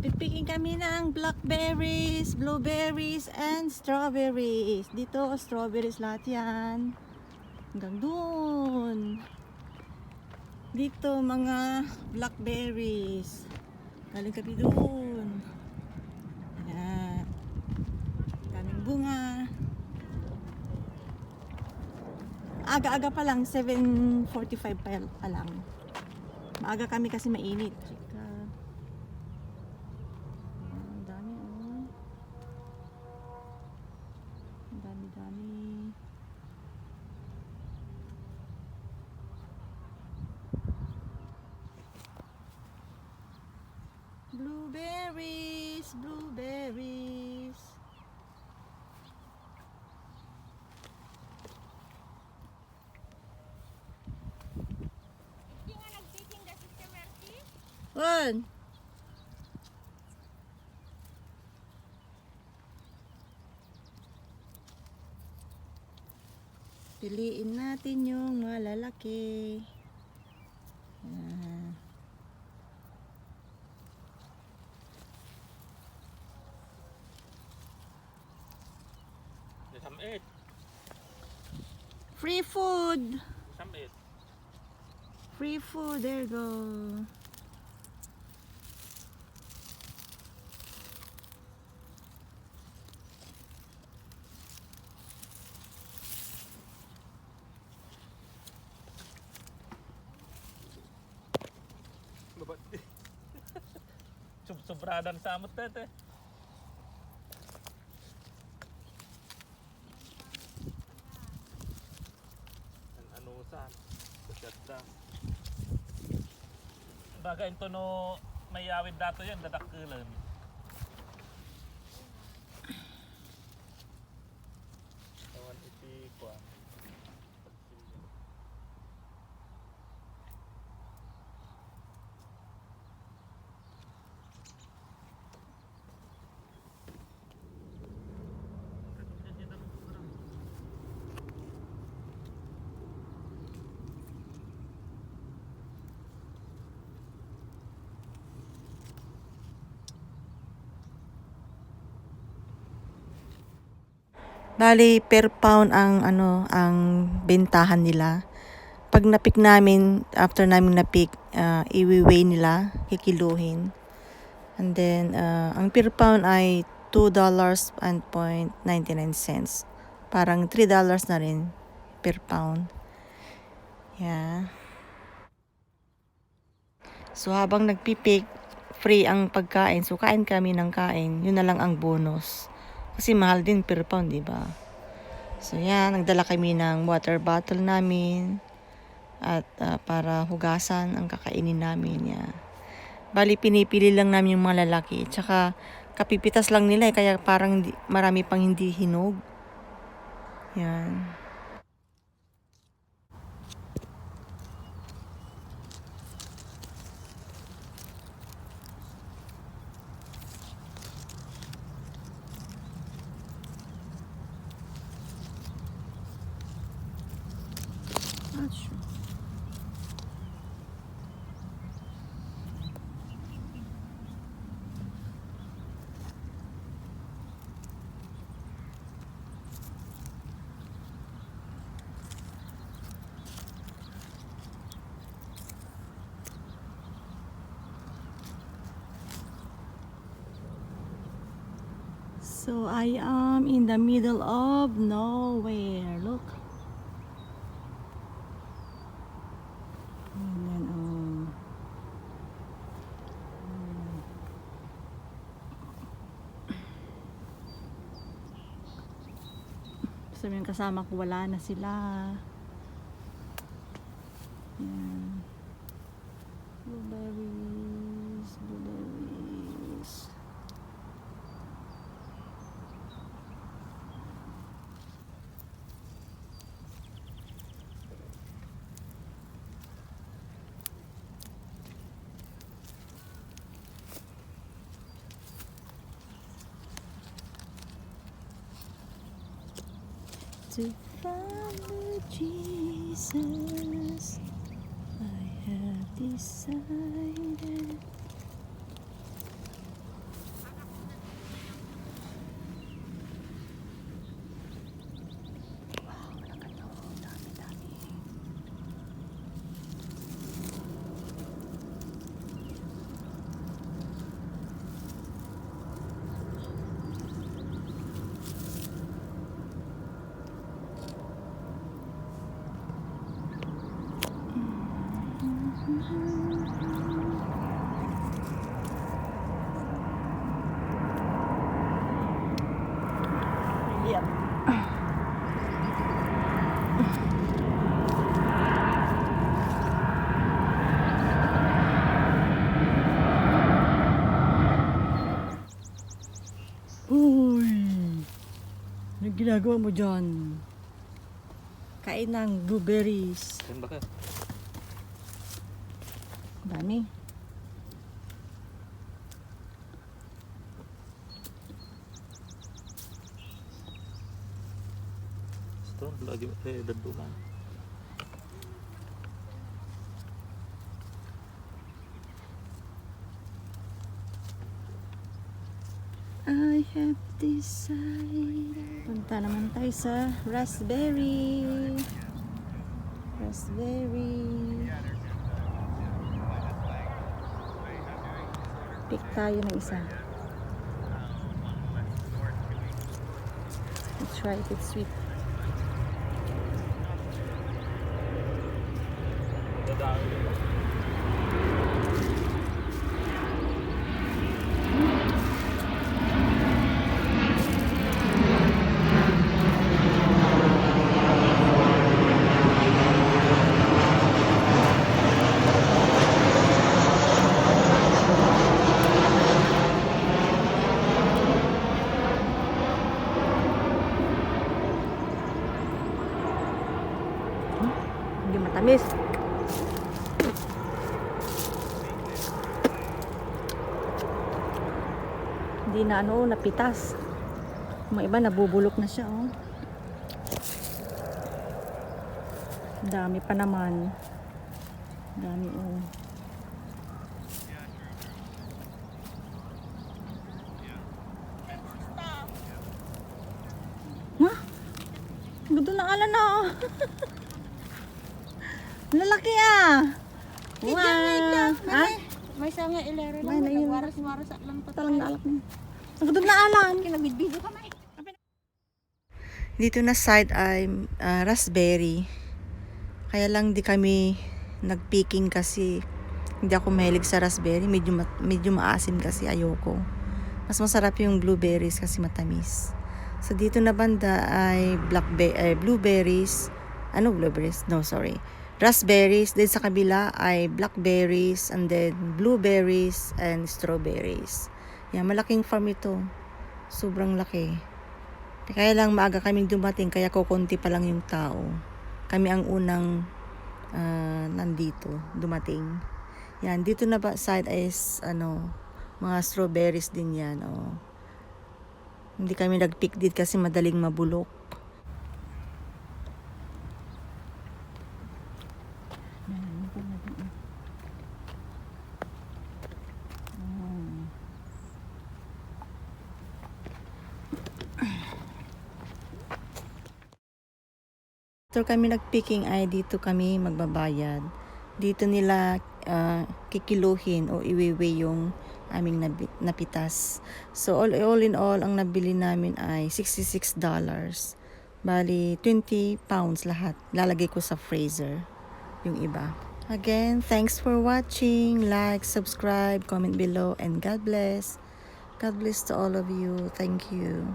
Pipigin kami ng blackberries, blueberries, and strawberries. Dito, strawberries lahat yan. Hanggang dun. Dito, mga blackberries. Galing kami dun. Ayan. Daming bunga. Aga-aga pa lang, 7:45 pa lang. Maaga kami kasi mainit. Ang dami, oh. Ang dami-dami. Blueberries, blueberries. Hindi nga nagtitinda si Sister Mercy? One. Piliin natin yung malalaki. Ayan. Some eat. Free food. Some eat. Free food. There you go. Babat. Sobradan sa amot tete. Ang anusan. Ganda. Bagay ito no may awid dato yan dadakkelan. Tawan iti kwa. Bali, per pound ang ang bentahan nila. Pag napik namin, after namin napik, i-weigh nila, kikiluhin. And then, ang per pound ay $2.99. Parang $3 na rin per pound. Yeah. So, habang nagpipik, free ang pagkain. So, kain kami ng kain. Yun na lang ang bonus. Kasi mahal din per pound, di ba? So, yan. Nagdala kami ng water bottle namin. At para hugasan ang kakainin namin. Yan. Bali, pinipili lang namin yung mga lalaki. Tsaka, kapipitas lang nila eh. Kaya parang marami pang hindi hinog. Yan. Not sure. So I am in the middle of nowhere. Look. Ayan, oh. Sabi yung kasama ko, wala na sila. Ayan. Blueberries, blueberries. To follow Jesus, I have decided. ginagawa mo dyan? Kain ng blueberries. Yan ba ka? Dami. Ito, lagi daduman. I have decided. Punta naman tayo sa raspberry. Raspberry. Pick tayo ng isa. Let's try it. It's sweet. Dadami. Hindi matamis. Hindi na napitas. Mga iba nabubulok na siya, oh. Dami pa naman. Dami, oh. Ha? Gusto na ala na, oh. Lalaki, ah. Wow. Ha? May sanga ilero May na yun. waras-waras at lang Talang naalak mo. Ang gusto na alam. Kinabidbido ka may. Dito na side ay raspberry. Kaya lang di kami nagpicking kasi hindi ako mahilig sa raspberry. Medyo maasim kasi ayoko. Mas masarap yung blueberries kasi matamis. So dito na banda ay blueberries. Ano blueberries? No, sorry. Raspberries. Then sa kabila ay blackberries and then blueberries and strawberries. Yan, malaking farm ito. Sobrang laki. Kaya lang maaga kaming dumating kaya kukunti pa lang yung tao. Kami ang unang nandito, dumating. Yan, dito na ba side is mga strawberries din yan, oh. Hindi kami nag-pick dit kasi madaling mabulok. After kami nagpicking ay dito kami magbabayad. Dito nila kikiluhin o iwiwi yung aming napitas. So all in all, ang nabili namin ay $66. Bali, 20 pounds lahat. Lalagay ko sa freezer yung iba. Again, thanks for watching. Like, subscribe, comment below, and God bless. God bless to all of you. Thank you.